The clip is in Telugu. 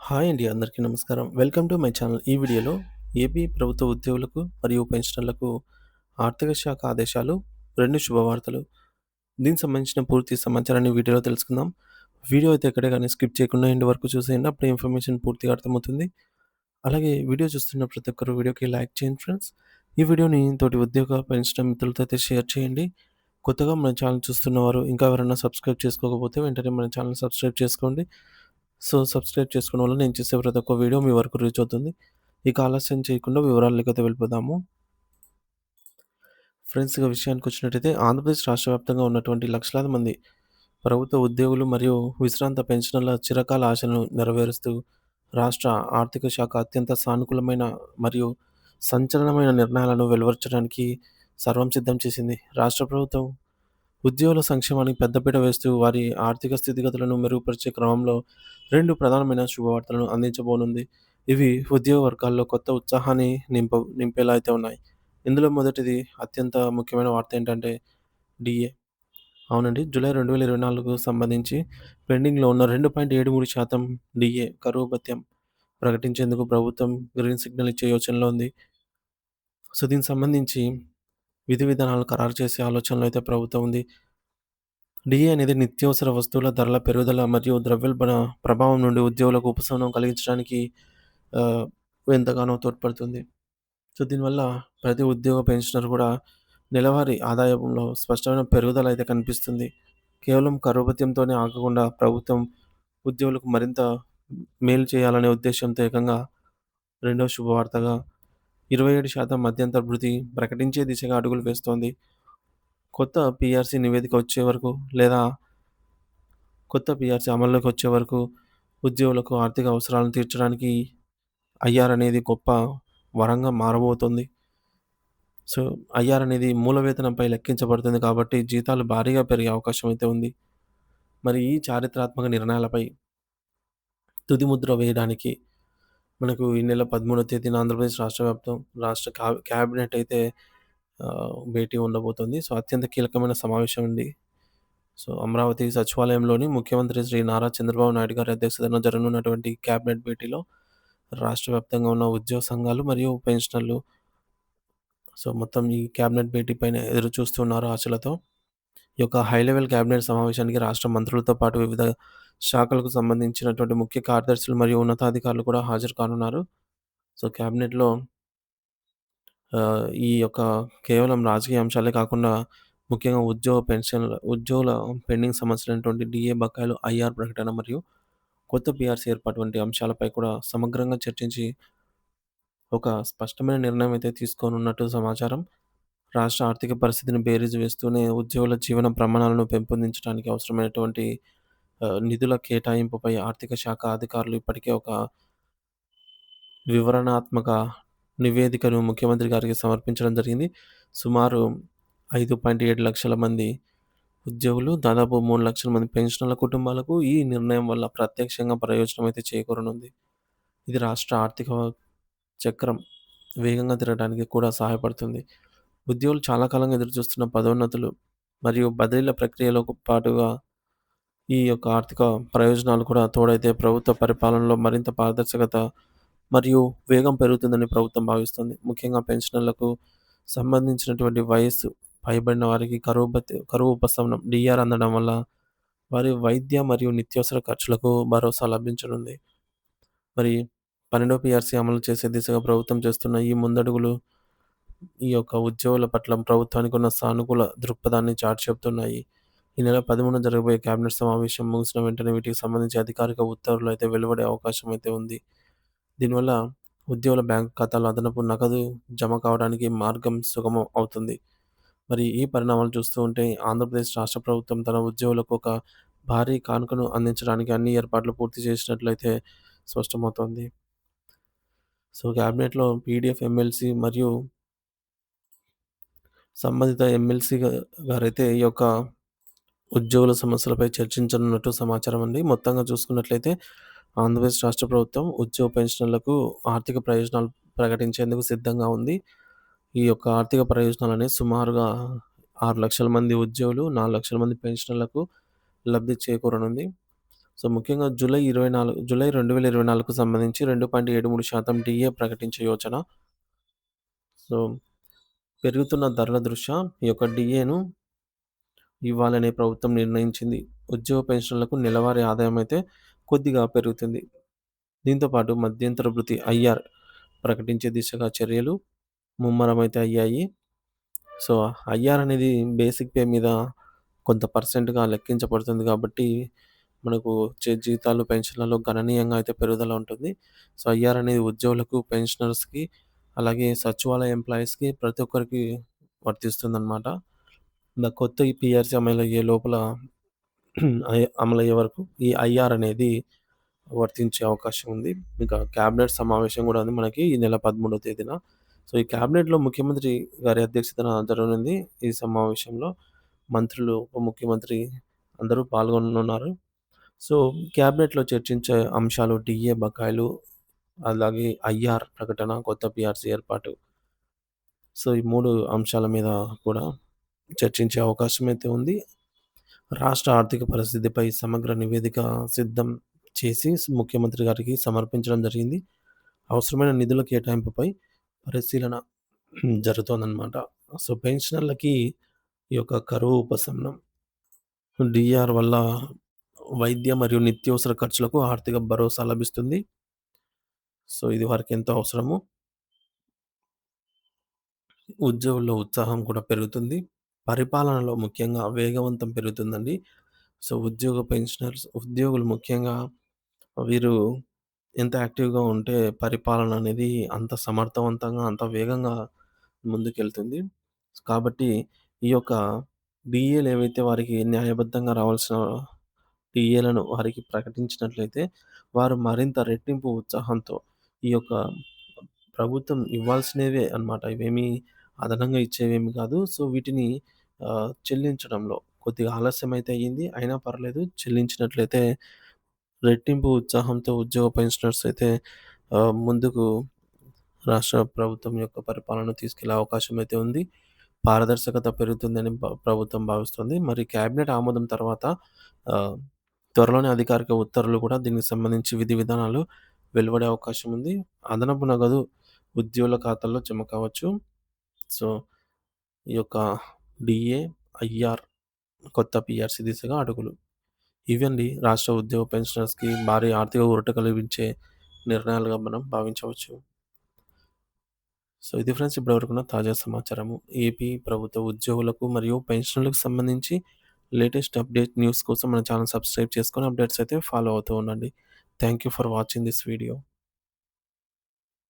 హాయ్ అండి. అందరికీ నమస్కారం. Welcome to my channel. ఈ వీడియోలో ఏపీ ప్రభుత్వ ఉద్యోగులకు మరియు పెన్షనర్లకు ఆర్థిక శాఖ ఆదేశాలు, 2 శుభవార్తలు. దీనికి సంబంధించిన పూర్తి సమాచారాన్ని వీడియోలో తెలుసుకుందాం. వీడియో అయితే ఎక్కడ గాని స్కిప్ చేయకుండా ఎండ్ వరకు చూసేయండి. అప్పుడే ఇన్ఫర్మేషన్ పూర్తిగా అర్థమవుతుంది. అలాగే వీడియో చూస్తున్న ప్రతి ఒక్కరు వీడియోకి లైక్ చేయండి ఫ్రెండ్స్. ఈ వీడియోని తోటి ఉద్యోగ, పెన్షనర్ మిత్రులతో అయితే షేర్ చేయండి. కొత్తగా మన ఛానల్ చూస్తున్నవారు ఇంకా ఎవరైనా సబ్స్క్రైబ్ చేసుకోకపోతే వెంటనే మన ఛానల్ సబ్స్క్రైబ్ చేసుకోండి. సబ్స్క్రైబ్ చేసుకోవడం వల్ల నేను చేసే ప్రతి ఒక్క వీడియో మీ వరకు రీచ్ అవుతుంది. ఇక ఆలస్యం చేయకుండా వివరాల్లోకైతే వెళ్ళిపోదాము. ఫ్రెండ్స్ ఇక విషయానికొచ్చినట్టయితే ఆంధ్రప్రదేశ్ రాష్ట్ర వ్యాప్తంగా ఉన్నటువంటి లక్షలాది మంది ప్రభుత్వ ఉద్యోగులు మరియు విశ్రాంత పెన్షనర్ల చిరకాల ఆశలను నెరవేరుస్తూ రాష్ట్ర ఆర్థిక శాఖ అత్యంత సానుకూలమైన మరియు సంచలనమైన నిర్ణయాలను వెలువరించడానికి సర్వం సిద్ధం చేసింది. రాష్ట్ర ప్రభుత్వం ఉద్యోగుల సంక్షేమానికి పెద్దపీట వేస్తూ వారి ఆర్థిక స్థితిగతులను మెరుగుపరిచే క్రమంలో 2 ప్రధానమైన శుభవార్తలను అందించబోనుంది. ఇవి ఉద్యోగ వర్గాల్లో కొత్త ఉత్సాహాన్ని నింపేలా అయితే ఉన్నాయి. ఇందులో మొదటిది అత్యంత ముఖ్యమైన వార్త ఏంటంటే డీఏ. అవునండి. జూలై 2024కు సంబంధించి పెండింగ్‌లో ఉన్న 2.73% డీఏ కరువు భత్యం ప్రకటించేందుకు ప్రభుత్వం గ్రీన్ సిగ్నల్ ఇచ్చే యోచనలో ఉంది. దీనికి సంబంధించి విధి విధానాలు ఖరారు చేసే ఆలోచనలో అయితే ప్రభుత్వం ఉంది. డీఏ అనేది నిత్యావసర వస్తువుల ధరల పెరుగుదల మరియు ద్రవ్యోల్బణ ప్రభావం నుండి ఉద్యోగులకు ఉపశమనం కలిగించడానికి ఆహ్, ఎంతగానో తోడ్పడుతుంది. దీనివల్ల ప్రతి ఉద్యోగ పెన్షనర్ కూడా నెలవారీ ఆదాయంలో స్పష్టమైన పెరుగుదల అయితే కనిపిస్తుంది. కేవలం కరువు భత్యంతోనే ఆగకుండా ప్రభుత్వం ఉద్యోగులకు మరింత మేలు చేయాలనే ఉద్దేశ్యంతో ఏకంగా రెండో శుభవార్తగా 27% మధ్యంతర భృతి ప్రకటించే దిశగా అడుగులు వేస్తోంది. కొత్త పీఆర్సీ నివేదిక వచ్చే వరకు లేదా కొత్త పీఆర్సీ అమల్లోకి వచ్చే వరకు ఉద్యోగులకు ఆర్థిక అవసరాలను తీర్చడానికి ఐఆర్ అనేది గొప్ప వరంగా మారబోతుంది. సో, ఐఆర్ అనేది మూల వేతనంపై లెక్కించబడుతుంది కాబట్టి జీతాలు భారీగా పెరిగే అవకాశం అయితే ఉంది. మరి ఈ చారిత్రాత్మక నిర్ణయాలపై తుది ముద్ర వేయడానికి మనకు ఈ నెల 13వ తేదీన ఆంధ్రప్రదేశ్ రాష్ట్ర క్యాబినెట్ అయితే భేటీ ఉండబోతుంది. అత్యంత కీలకమైన సమావేశం అండి. అమరావతి సచివాలయంలోని ముఖ్యమంత్రి శ్రీ నారా చంద్రబాబు నాయుడు గారి అధ్యక్షతన జరగనున్నటువంటి క్యాబినెట్ భేటీలో రాష్ట్ర వ్యాప్తంగా ఉన్న ఉద్యోగ సంఘాలు మరియు పెన్షనర్లు మొత్తం ఈ క్యాబినెట్ భేటీ పైన ఎదురు చూస్తున్నారు ఆశలతో. ఈ యొక్క హై లెవెల్ క్యాబినెట్ సమావేశానికి రాష్ట్ర మంత్రులతో పాటు వివిధ శాఖలకు సంబంధించినటువంటి ముఖ్య కార్యదర్శులు మరియు ఉన్నతాధికారులు కూడా హాజరు కానున్నారు. క్యాబినెట్‌లో ఈ యొక్క కేవలం రాజకీయ అంశాలే కాకుండా ముఖ్యంగా ఉద్యోగుల పెండింగ్ సమస్యలైనటువంటి డీఏ బకాయిలు, ఐఆర్ ప్రకటన మరియు కొత్త పీఆర్సీ ఏర్పాటు వంటి అంశాలపై కూడా సమగ్రంగా చర్చించి ఒక స్పష్టమైన నిర్ణయం అయితే తీసుకోనున్నట్టు సమాచారం. రాష్ట్ర ఆర్థిక పరిస్థితిని బేరీజు వేస్తూనే ఉద్యోగుల జీవన ప్రమాణాలను పెంపొందించడానికి అవసరమైనటువంటి నిధుల కేటాయింపుపై ఆర్థిక శాఖ అధికారులు ఇప్పటికే ఒక వివరణాత్మక నివేదికను ముఖ్యమంత్రి గారికి సమర్పించడం జరిగింది. సుమారు 5.7 లక్షల మంది ఉద్యోగులు, దాదాపు 3 లక్షల మంది పెన్షనర్ల కుటుంబాలకు ఈ నిర్ణయం వల్ల ప్రత్యక్షంగా ప్రయోజనం అయితే చేకూరనుంది. ఇది రాష్ట్ర ఆర్థిక చక్రం వేగంగా తిరగడానికి కూడా సహాయపడుతుంది. ఉద్యోగులు చాలా కాలంగా ఎదురుచూస్తున్న పదోన్నతులు మరియు బదిలీల ప్రక్రియలో పాటుగా ఈ యొక్క ఆర్థిక ప్రయోజనాలు కూడా తోడైతే ప్రభుత్వ పరిపాలనలో మరింత పారదర్శకత మరియు వేగం పెరుగుతుందని ప్రభుత్వం భావిస్తుంది. ముఖ్యంగా పెన్షనర్లకు సంబంధించినటువంటి వయస్సు పైబడిన వారికి కరువు ఉపశమనం డీఆర్ అందడం వల్ల వారి వైద్య మరియు నిత్యావసర ఖర్చులకు భరోసా లభించనుంది. మరి 12వ పీఆర్సీ అమలు చేసే దిశగా ప్రభుత్వం చేస్తున్న ఈ ముందడుగులు ఈ యొక్క ఉద్యోగుల పట్ల ప్రభుత్వానికి ఉన్న సానుకూల దృక్పథాన్ని చాటి చెప్తున్నాయి. ఈ నెల 13న జరగబోయే కేబినెట్ సమావేశం ముగిసిన వెంటనే వీటికి సంబంధించి అధికారిక ఉత్తర్వులు అయితే వెలువడే అవకాశం అయితే ఉంది. దీనివల్ల ఉద్యోగుల బ్యాంకు ఖాతాలో అదనపు నగదు జమ కావడానికి మార్గం సుగమం అవుతుంది. మరి ఈ పరిణామాలు చూస్తూ ఉంటే ఆంధ్రప్రదేశ్ రాష్ట్ర ప్రభుత్వం తన ఉద్యోగులకు ఒక భారీ కానుకను అందించడానికి అన్ని ఏర్పాట్లు పూర్తి చేసినట్లయితే స్పష్టమవుతోంది. క్యాబినెట్‌లో పీడీఎఫ్ ఎమ్మెల్సీ మరియు సంబంధిత ఎమ్మెల్సీ గారైతే ఈ యొక్క ఉద్యోగుల సమస్యలపై చర్చించనున్నట్టు సమాచారం అండి. మొత్తంగా చూసుకున్నట్లయితే ఆంధ్రప్రదేశ్ రాష్ట్ర ప్రభుత్వం ఉద్యోగ పెన్షనర్లకు ఆర్థిక ప్రయోజనాలు ప్రకటించేందుకు సిద్ధంగా ఉంది. ఈ యొక్క ఆర్థిక ప్రయోజనాలనేవి సుమారుగా 6 లక్షల మంది ఉద్యోగులు, 4 లక్షల మంది పెన్షనర్లకు లబ్ధి చేకూరనుంది. సో, ముఖ్యంగా జూలై 2024కు సంబంధించి 2.73% డీఏ ప్రకటించే యోచన. సో, పెరుగుతున్న ధరల దృష్ట్యా ఈ యొక్క డీఏను ఇవ్వాలని ప్రభుత్వం నిర్ణయించింది. ఉద్యోగ పెన్షన్‌లకు నెలవారీ ఆదాయం అయితే కొద్దిగా పెరుగుతుంది. దీంతో పాటు మధ్యంతర భృతి ఐఆర్ ప్రకటించే దిశగా చర్యలు ముమ్మరమైతే అయ్యాయి. సో, ఐఆర్ అనేది బేసిక్ పే మీద కొంత పర్సెంట్‌గా లెక్కించబడుతుంది కాబట్టి, మనకు వచ్చే జీతాలు, పెన్షన్‌లలో గణనీయంగా అయితే పెరుగుదల ఉంటుంది. సో, ఐఆర్ అనేది ఉద్యోగులకు, పెన్షనర్స్‌కి, అలాగే సచివాలయ ఎంప్లాయీస్‌కి ప్రతి ఒక్కరికి వర్తిస్తుందనమాట. కొత్త ఈ పీఆర్సీ అమలయ్యే లోపల అమలయ్యే వరకు ఈ ఐఆర్ అనేది వర్తించే అవకాశం ఉంది. ఇంకా క్యాబినెట్ సమావేశం గూడా ఉంది మనకి ఈ నెల 13వ తేదీన. సో, ఈ క్యాబినెట్‌లో ముఖ్యమంత్రి గారి అధ్యక్షతన జరగనుంది. ఈ సమావేశంలో మంత్రులు, ఉప ముఖ్యమంత్రి అందరూ పాల్గొననున్నారు. సో, క్యాబినెట్‌లో చర్చించే అంశాలు డీఏ బకాయిలు, అలాగే ఐఆర్ ప్రకటన, కొత్త పీఆర్సీ ఏర్పాటు. సో, ఈ 3 అంశాల మీద కూడా చర్చించే అవకాశం అయితే ఉంది. రాష్ట్ర ఆర్థిక పరిస్థితిపై సమగ్ర నివేదిక సిద్ధం చేసి ముఖ్యమంత్రి గారికి సమర్పించడం జరిగింది. అవసరమైన నిధుల కేటాయింపుపై పరిశీలన జరుగుతోందనమాట. సో, పెన్షనర్లకి ఈ యొక్క కరువు ఉపశమనం, డీఆర్ వల్ల వైద్య మరియు నిత్యావసర ఖర్చులకు ఆర్థిక భరోసా లభిస్తుంది. సో, ఇది వారికెంతో అవసరము. ఉద్యోగుల్లో ఉత్సాహం కూడా పెరుగుతుంది. పరిపాలనలో ముఖ్యంగా వేగవంతం పెరుగుతుందండి. సో, ఉద్యోగులు ముఖ్యంగా వీరు ఎంత యాక్టివ్‌గా ఉంటే పరిపాలన అనేది అంత సమర్థవంతంగా, అంత వేగంగా ముందుకెళ్తుంది. కాబట్టి ఈ యొక్క డీఏలు ఏవైతే వారికి న్యాయబద్ధంగా రావాల్సిన డీఏలను వారికి ప్రకటించినట్లయితే, వారు మరింత రెట్టింపు ఉత్సాహంతో ఈ యొక్క ప్రభుత్వం ఇవ్వాల్సినవే అన్నమాట. ఇవేమీ అదనంగా ఇచ్చేవేమి కాదు. సో, వీటిని చెల్లించడంలో కొద్దిగా ఆలస్యమైతే అయ్యింది. అయినా పర్లేదు చెల్లించినట్లయితే రెట్టింపు ఉత్సాహంతో ఉద్యోగ పెన్షనర్స్ అయితే ముందుకు రాష్ట్ర ప్రభుత్వం యొక్క పరిపాలనను తీసుకెళ్లే అవకాశం అయితే ఉంది. పారదర్శకత పెరుగుతుందని ప్రభుత్వం భావిస్తుంది. మరి క్యాబినెట్ ఆమోదం తర్వాత ఆహ్, త్వరలోనే అధికారిక ఉత్తర్వులు కూడా దీనికి సంబంధించి విధి విధానాలు వెలువడే అవకాశం ఉంది. అదనపు నగదు ఉద్యోగుల ఖాతాల్లో జమ కావచ్చు. సో, ఈ యొక్క డీఏ, ఐఆర్, కొత్త పీఆర్సీ దిశగా అడుగులు. ఇవండి రాష్ట్ర ఉద్యోగ పెన్షనర్స్‌కి భారీ ఆర్థిక ఊరట కలిగించే నిర్ణయాలుగా మనం భావించవచ్చు. సో, ఇది ఫ్రెండ్స్ ఇప్పటివరకున్న తాజా సమాచారము. ఏపీ ప్రభుత్వ ఉద్యోగులకు మరియు పెన్షనర్లకు సంబంధించి లేటెస్ట్ అప్డేట్ న్యూస్ కోసం మన ఛానెల్ సబ్స్క్రైబ్ చేసుకొని అప్డేట్స్ అయితే ఫాలో అవుతూ ఉండండి. Thank you for watching this video.